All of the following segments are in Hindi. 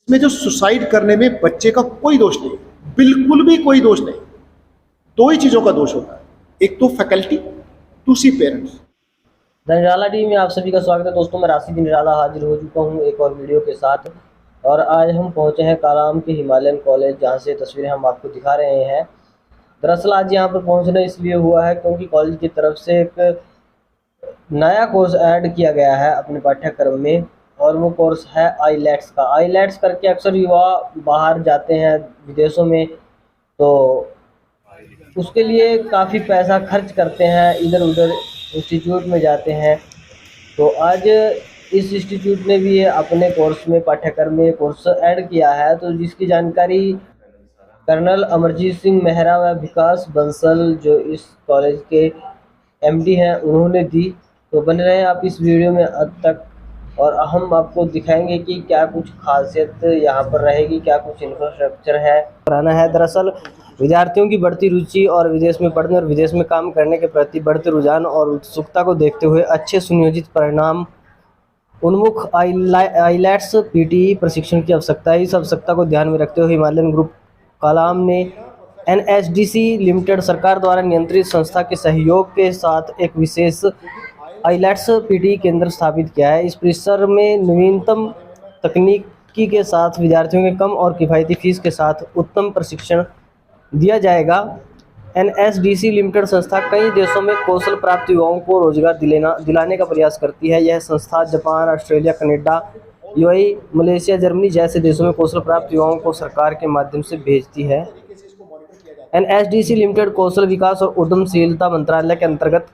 इसमें जो सुसाइड करने में बच्चे का कोई दोष नहीं, बिल्कुल भी कोई दोष नहीं। दो ही चीजों का दोष होता है, एक तो फैकल्टी, दूसरी पेरेंट्स। द निराला टीवी में आप सभी का स्वागत है दोस्तों। मैं राशिद निराला हाजिर हो चुका हूं एक और वीडियो के साथ। और आज हम पहुंचे हैं कालाम के हिमालयन कॉलेज, जहां से तस्वीरें हम आपको दिखा रहे हैं। दरअसल आज यहां पर पहुंचना इसलिए हुआ है क्योंकि कॉलेज की तरफ से एक नया कोर्स ऐड किया गया है अपने पाठ्यक्रम में, और वो कोर्स है आईलेट्स का। आईलेट्स करके अक्सर युवा बाहर जाते हैं विदेशों में, तो उसके लिए काफ़ी पैसा खर्च करते हैं, इधर उधर इंस्टीट्यूट में जाते हैं। तो आज इस इंस्टीट्यूट ने भी अपने कोर्स में, पाठ्यक्रम में कोर्स ऐड किया है, तो जिसकी जानकारी कर्नल अमरजीत सिंह मेहरा व विकास बंसल जो इस कॉलेज के एमडी हैं उन्होंने दी। तो बने रहे आप इस वीडियो में अंत तक, और हम आपको दिखाएंगे कि क्या कुछ खासियत यहाँ पर रहेगी, क्या कुछ इंफ्रास्ट्रक्चर है, कराना है। दरअसल विद्यार्थियों की बढ़ती रुचि और विदेश में पढ़ने और विदेश में काम करने के प्रति बढ़ते रुझान और उत्सुकता को देखते हुए अच्छे सुनियोजित परिणाम उन्मुख आईलेट्स पीटीई प्रशिक्षण की आवश्यकता है। इस आवश्यकता को ध्यान में रखते हुए हिमालयन ग्रुप कालाम ने एनएसडीसी लिमिटेड सरकार द्वारा नियंत्रित संस्था के सहयोग के साथ एक विशेष आईलेट्स पीटीई केंद्र स्थापित किया है। इस परिसर में नवीनतम तकनीकी के साथ विद्यार्थियों के कम और किफ़ायती फीस के साथ उत्तम प्रशिक्षण दिया जाएगा। एनएसडीसी लिमिटेड संस्था कई देशों में कौशल प्राप्त युवाओं को रोजगार दिलाने का प्रयास करती है। यह संस्था Japan, Australia, Canada, UAE, Malaysia, Germany जैसे देशों में कौशल प्राप्त युवाओं को सरकार के माध्यम से भेजती है। एनएसडीसी लिमिटेड कौशल विकास और उद्यमशीलता मंत्रालय के अंतर्गत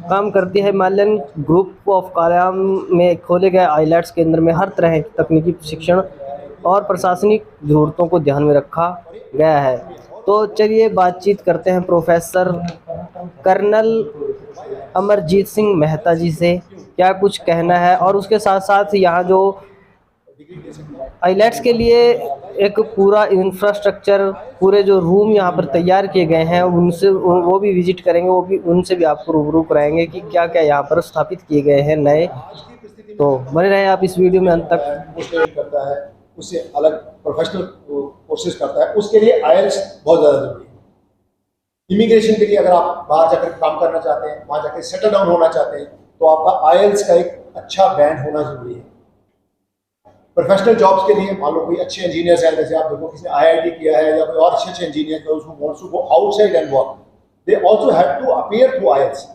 काम करती है। हिमालयन ग्रुप ऑफ कालाम में खोले गए आईलेट्स केंद्र में हर तरह की तकनीकी प्रशिक्षण और प्रशासनिक ज़रूरतों को ध्यान में रखा गया है। तो चलिए बातचीत करते हैं प्रोफेसर कर्नल अमरजीत सिंह मेहता जी से, क्या कुछ कहना है, और उसके साथ साथ यहाँ जो आईलेट्स के लिए एक पूरा इंफ्रास्ट्रक्चर, पूरे जो रूम यहाँ पर तैयार किए गए हैं उनसे वो भी विजिट करेंगे, वो भी उनसे भी आपको रूबरू कराएंगे कि क्या क्या यहाँ पर स्थापित किए गए हैं नए। तो बने रहे आप इस वीडियो में अंत तक। करता है उससे अलग प्रोफेशनल कोर्सेज करता है, उसके लिए आईएलटीएस बहुत ज़्यादा जरूरी है। इमिग्रेशन के लिए अगर आप बाहर जाकर काम करना चाहते हैं, वहाँ जाकर सेटल डाउन होना चाहते हैं, तो आपका आईएलटीएस का एक अच्छा बैंड होना जरूरी है। प्रोफेशनल जॉब्स के लिए मान लो कोई अच्छे इंजीनियर्स हैं, जैसे आप देखो किसी ने आईआईटी किया है या कोई और अच्छे engineer wants to go outside and work, they also have to appear through IELTS.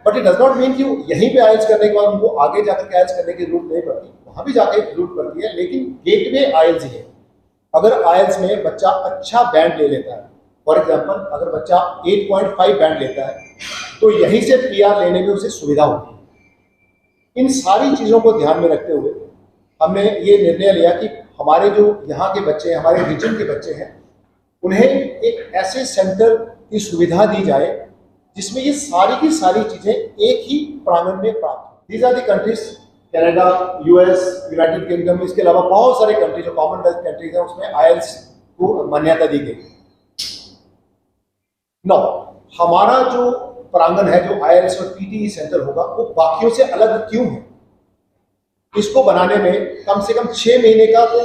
But it does not mean कि यहीं पे आईएलटीएस करने के बाद उनको आगे जाकर आईएलटीएस करने की जरूरत नहीं पड़ती, वहाँ भी जाकर जरूरत पड़ती है, लेकिन गेटवे आईएलटीएस है। अगर आईएलटीएस में बच्चा अच्छा बैंड ले लेता है, फॉर एग्जाम्पल अगर बच्चा 8.5 बैंड लेता है, तो यहीं से पीआर लेने में उसे सुविधा होती है। इन सारी चीज़ों को ध्यान में रखते हुए हमने ये निर्णय लिया कि हमारे जो यहाँ के बच्चे हैं, हमारे रीजन के बच्चे हैं, उन्हें एक ऐसे सेंटर की सुविधा दी जाए जिसमें ये सारी की सारी चीज़ें एक ही प्रांगण में प्राप्त हो। These are the countries, Canada, US, United Kingdom, इसके अलावा बहुत सारे कंट्री जो कॉमनवेल्थ कंट्रीज हैं उसमें आईएलटीएस को मान्यता दी गई। नौ, हमारा जो प्रांगण है, जो आईएलटीएस और पीटीई सेंटर होगा, वो बाकियों से अलग क्यों है? इसको बनाने में कम से कम 6 महीने का तो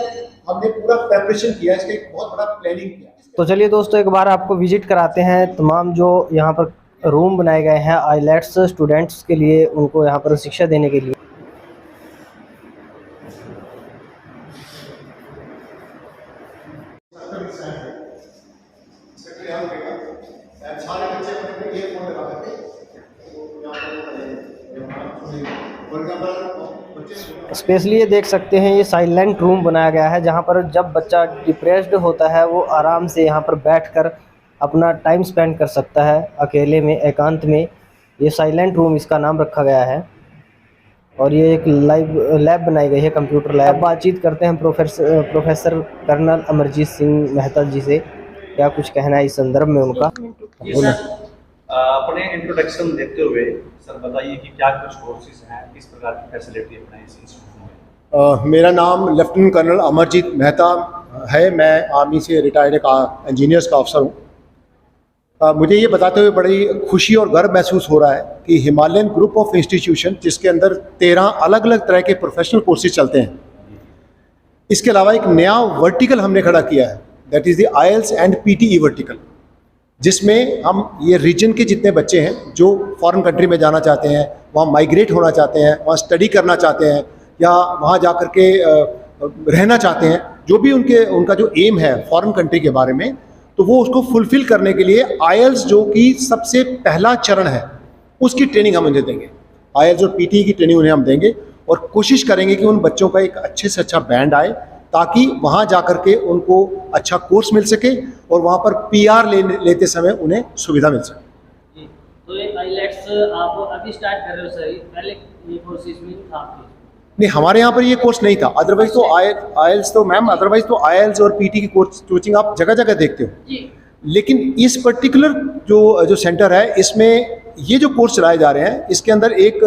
हमने पूरा प्रेपरेशन किया, इसका एक बहुत बड़ा प्लानिंग किया। तो चलिए दोस्तों एक बार आपको विजिट कराते हैं तमाम जो यहाँ पर रूम बनाए गए हैं आईलेट्स स्टूडेंट्स के लिए, उनको यहाँ पर शिक्षा देने के लिए। स्पेशली ये देख सकते हैं, ये साइलेंट रूम बनाया गया है जहाँ पर जब बच्चा डिप्रेस्ड होता है वो आराम से यहाँ पर बैठकर अपना टाइम स्पेंड कर सकता है अकेले में, एकांत में। ये साइलेंट रूम इसका नाम रखा गया है, और ये एक लैब बनाई गई है, कंप्यूटर लैब। बातचीत करते हैं प्रोफेसर कर्नल अमरजीत सिंह मेहता जी से, क्या कुछ कहना है इस संदर्भ में उनका। अपने इंट्रोडक्शन देते हुए सर बताइए कि क्या कुछ कोर्सेज हैं, किस प्रकार की फैसिलिटी अपने इस इंस्टीट्यूट में। मेरा नाम लेफ्टिनेंट कर्नल अमरजीत मेहता है, मैं आर्मी से रिटायर्ड इंजीनियर्स का अफसर हूँ। मुझे ये बताते हुए बड़ी खुशी और गर्व महसूस हो रहा है कि हिमालयन ग्रुप ऑफ इंस्टीट्यूशन, जिसके अंदर 13 अलग अलग तरह के प्रोफेशनल कोर्सेज चलते हैं, इसके अलावा एक नया वर्टिकल हमने खड़ा किया है, that is the IELTS and PTE vertical, जिसमें हम ये रीजन के जितने बच्चे हैं जो फॉरेन कंट्री में जाना चाहते हैं, वहाँ माइग्रेट होना चाहते हैं, वहाँ स्टडी करना चाहते हैं या वहाँ जा कर के रहना चाहते हैं, जो भी उनका जो एम है फॉरेन कंट्री के बारे में, तो वो उसको फुलफिल करने के लिए IELTS जो कि सबसे पहला चरण है उसकी ट्रेनिंग हम उन्हें देंगे। IELTS और PTE की ट्रेनिंग उन्हें हम देंगे और कोशिश करेंगे कि उन बच्चों का एक अच्छे से अच्छा बैंड आए ताकि वहाँ जा कर के उनको अच्छा कोर्स मिल सके और वहाँ पर PR लेते समय उन्हें सुविधा मिल सके। जी, तो ये आईलेट्स आप अभी स्टार्ट कर रहे हो सर, पहले ये कोर्स इसमें नहीं था आपके? नहीं, हमारे यहाँ पर ये कोर्स नहीं था, अदरवाइज तो IELTS तो मैम, अदरवाइज तो IELTS और PT की कोचिंग आप जगह जगह देखते हो जी। लेकिन इस पर्टिकुलर जो सेंटर है इसमें ये जो कोर्स चलाए जा रहे हैं इसके अंदर एक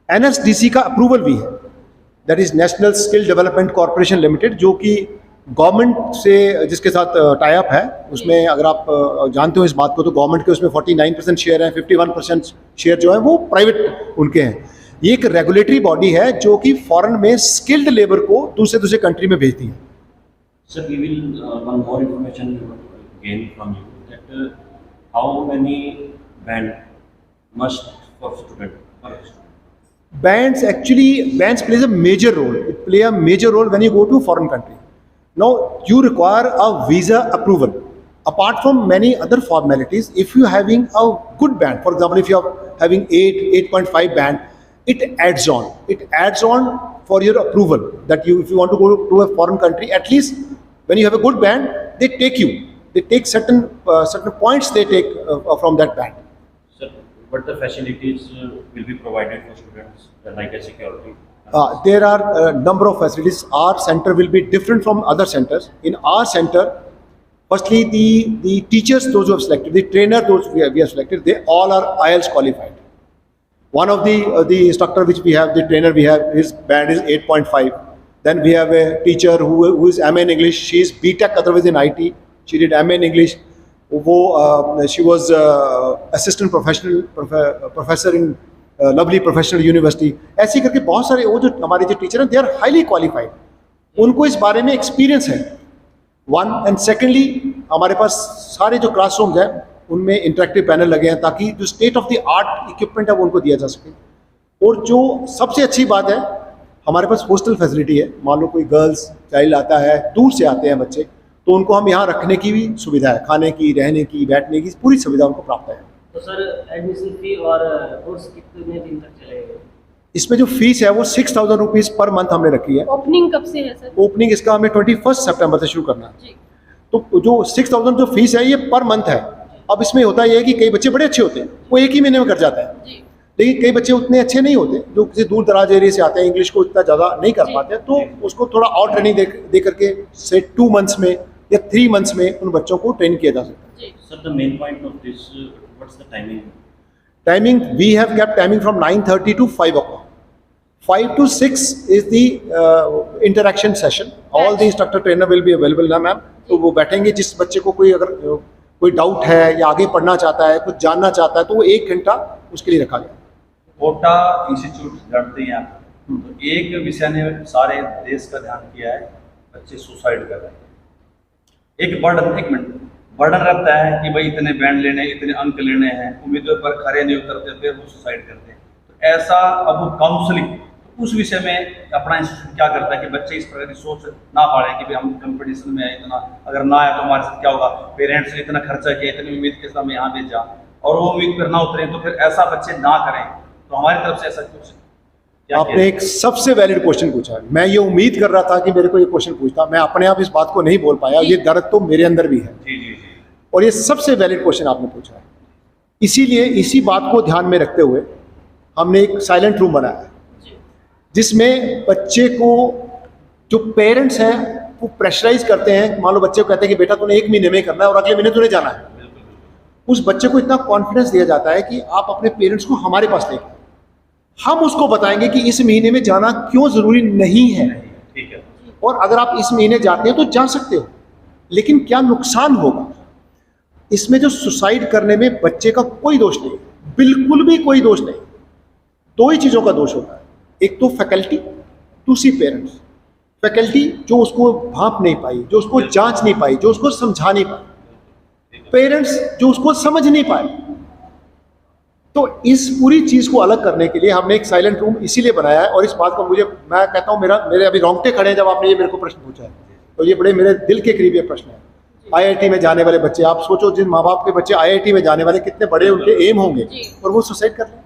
NSDC का अप्रूवल भी है, that is national skill development corporation limited, जो कि गवर्नमेंट से जिसके साथ टाई अप है। उसमें अगर आप जानते हो इस बात को तो गवर्नमेंट के उसमें 49% शेयर है, 51% शेयर जो है वो प्राइवेट उनके हैं। ये एक रेगुलेटरी बॉडी है जो कि फॉरेन में स्किल्ड लेबर को दूसरे कंट्री में भेजती है। Sir, we will one more information gain from you that how many band must for student per student? Bands plays a major role. It play a major role when you go to foreign country. Now you require a visa approval. Apart from many other formalities, if you having a good band, for example, if you are having 8.5 band, it adds on. It adds on for your approval that if you want to go to a foreign country, at least when you have a good band, they take you. They take certain points they take from that band. Sir, what the facilities will be provided for students, like a security? There are a number of facilities. Our center will be different from other centers. In our center, firstly, the teachers, those who have selected, the trainer, those we have selected, they all are IELTS qualified. One of the instructor which we have, the trainer we have, his band is 8.5. Then we have a teacher who is MA in English. She is BTech, otherwise in IT. She did MA in English. She was assistant professor in lovely professional university. ऐसे करके बहुत सारे वो जो हमारे जो टीचर हैं दे आर हाईली क्वालिफाइड, उनको इस बारे में एक्सपीरियंस है। वन एंड सेकेंडली हमारे पास सारे जो क्लासरूम्स हैं उनमें इंटरेक्टिव पैनल लगे हैं ताकि जो state of the art equipment है वो उनको दिया जा सके। और जो सबसे अच्छी बात है, हमारे पास हॉस्टल फैसिलिटी है। मान लो कोई गर्ल्स चाइल्ड आता है, दूर से आते हैं बच्चे, तो उनको हम यहाँ रखने की भी सुविधा है, खाने की, रहने की, बैठने की पूरी सुविधा उनको प्राप्त है। तो सर एडमिशन फी और कोर्स कितने दिन तक चलेगा? इसमें जो फीस है वो 6,000 रुपीज़ पर मंथ हमने रखी है। ओपनिंग कब से है सर? ओपनिंग इसका हमें 21 सितंबर से शुरू करना है। जी। तो जो 6,000 जो फीस है ये पर मंथ है। अब इसमें होता ये है कि कई बच्चे बड़े अच्छे होते हैं, वो एक ही महीने में कर जाता है, जी। लेकिन कई बच्चे उतने अच्छे नहीं होते जो किसी दूर दराज एरिया से आते हैं, इंग्लिश को इतना ज़्यादा नहीं कर पाते, तो उसको थोड़ा और ट्रेनिंग दे करके से 2 मंथ्स में या 3 मंथ्स में उन बच्चों को ट्रेन किया जा सकता है। Sir, the main point of this, what's the timing? Timing, we have kept timing from 9:30 to 5 o'clock. 5 to 6 is the interaction session. All the instructor trainer will be available ना मैम, तो वो बैठेंगे। जिस बच्चे को कोई अगर कोई डाउट है या आगे पढ़ना चाहता है, कुछ जानना चाहता है, तो वो 1 घंटा उसके लिए रखा गया। कोटा इंस्टीट्यूट जानते हैं आप, तो एक विषय ने सारे देश का ध्यान किया है, बच्चे सुसाइड कर रहे हैं। एक बर्डन रहता है कि भाई इतने बैंड लेने, इतने अंक लेने हैं, उम्मीदों पर खरे नहीं उतरते, फिर वो सुसाइड करते हैं। तो ऐसा अब काउंसलिंग, तो उस विषय में अपना इंस्टीट्यूट क्या करता है कि बच्चे इस प्रकार की सोच ना पाड़े कि भाई हम कंपटीशन में आए, इतना अगर ना आए तो हमारे साथ क्या होगा, पेरेंट्स ने इतना खर्चा किया, इतनी उम्मीद के साथ हमें यहाँ भेजा और वो उम्मीद पर ना उतरे, तो फिर ऐसा बच्चे ना करें। तो हमारी तरफ से ऐसा कुछ आपने एक सबसे वैलिड क्वेश्चन पूछा। मैं ये उम्मीद कर रहा था कि मेरे को ये क्वेश्चन पूछता, मैं अपने आप इस बात को नहीं बोल पाया, ये दर्द तो मेरे अंदर भी है। जी जी जी। और ये सबसे वैलिड क्वेश्चन आपने पूछा है। इसीलिए इसी बात को ध्यान में रखते हुए हमने एक साइलेंट रूम बनाया है, जिसमें बच्चे को जो पेरेंट्स हैं वो प्रेशराइज करते हैं। मान लो बच्चे को कहते हैं कि बेटा तूने 1 महीने में करना है और अगले महीने तूने जाना है। उस बच्चे को इतना कॉन्फिडेंस दिया जाता है कि आप अपने पेरेंट्स को हमारे पास लेकर, हम उसको बताएंगे कि इस महीने में जाना क्यों जरूरी नहीं है, ठीक है, और अगर आप इस महीने जाते हैं तो जा सकते हो, लेकिन क्या नुकसान होगा। इसमें जो सुसाइड करने में बच्चे का कोई दोष नहीं, बिल्कुल भी कोई दोष नहीं। 2 ही चीज़ों का दोष होता है, एक तो फैकल्टी, दूसरी पेरेंट्स। फैकल्टी जो उसको भांप नहीं पाई, जो उसको जांच नहीं पाई, जो उसको समझा नहीं पाई, पेरेंट्स जो उसको समझ नहीं पाए। तो इस पूरी चीज को अलग करने के लिए हमने एक साइलेंट रूम इसीलिए बनाया है। और इस बात को मैं कहता हूं, मेरे अभी रोंगटे खड़े हैं जब आपने ये मेरे को प्रश्न पूछा है, तो ये बड़े मेरे दिल के करीब ये प्रश्न है। आईआईटी में जाने वाले बच्चे, आप सोचो जिन माँ बाप के बच्चे आईआईटी में जाने वाले, कितने बड़े उनके एम होंगे, और वो सुसाइड कर लें।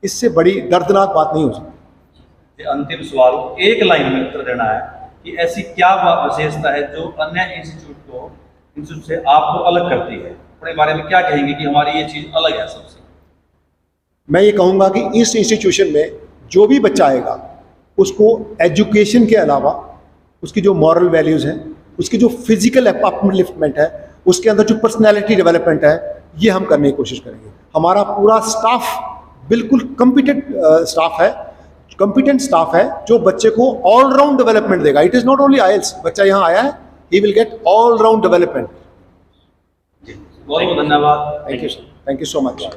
इससे बड़ी दर्दनाक बात नहीं हो सकती। अंतिम सवाल एक लाइन में उत्तर देना है कि ऐसी क्या विशेषता है जो अन्य इंस्टीट्यूट से आपको अलग करती है? अपने बारे में क्या कहेंगे कि हमारी ये चीज अलग है सबसे? मैं ये कहूँगा कि इस इंस्टीट्यूशन में जो भी बच्चा आएगा उसको एजुकेशन के अलावा उसकी जो मॉरल वैल्यूज़ हैं, उसकी जो फिजिकल अपलिफ्टमेंट है, उसके अंदर जो पर्सनैलिटी डेवलपमेंट है, ये हम करने की कोशिश करेंगे। हमारा पूरा स्टाफ बिल्कुल कॉम्पिटेंट स्टाफ है जो बच्चे को ऑलराउंड डेवलपमेंट देगा। It is not only IELTS, बच्चा यहाँ आया है, he will get all round development. बहुत बहुत धन्यवाद। Thank you sir, thank you so much.